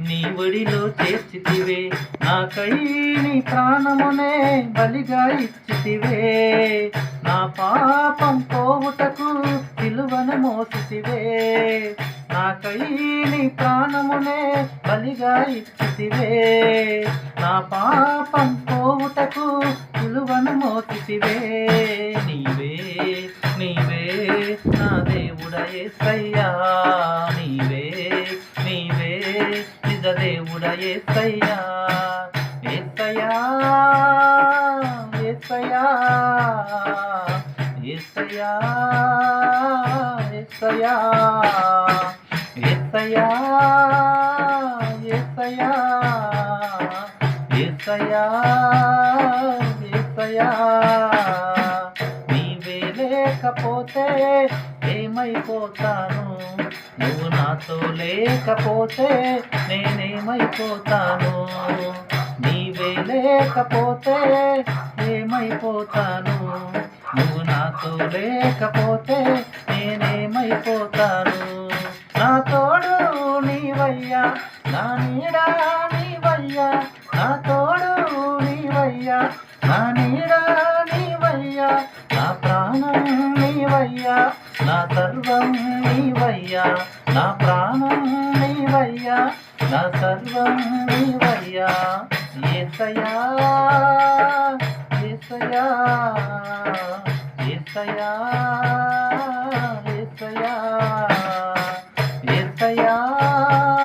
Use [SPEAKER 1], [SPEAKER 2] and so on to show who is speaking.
[SPEAKER 1] నీ ఒడిలో చేర్చితివే. నాకై నీ ప్రాణమునే బలిగా ఇచ్చితివే. నా పాపం పోవుటకు సిలువను మోసితివే. నాకై నీ ప్రాణమునే బలిగా ఇచ్చితివే. నా పాపం పోవుటకు సిలువను మోసితివే. నీవే నీవే నా దేవుడా యేసయ్యా, నీవే నీవే నిజ దేవుడా యేసయ్యా. యేసయ్యా యేసయ్యా యేసయ్యా యేసయ్యా యేసయ్యా యేసయ్యా యేసయ్యా యేసయ్యా. నీవే లేకపోతే ఏమైపోతాను, నువ్వు నాతో లేకపోతే నేనేమైపోతాను. నీవే లేకపోతే ఏమైపోతాను, నువ్వు నాతో లేకపోతే నేనేమైపోతాను. నా తోడు నీవయ్యా, నా నీడా నీవయ్యా. నా తోడు నీవయ్యా, నా నీడా నీవయ్యా. నా ప్రాణం నీవయ్యా, నా సర్వం నీవయ్యా. నా ప్రాణం నీవయ్యా, నా సర్వం నీవయ్యా. యేసయ్యా యేసయ్యా యేసయ్యా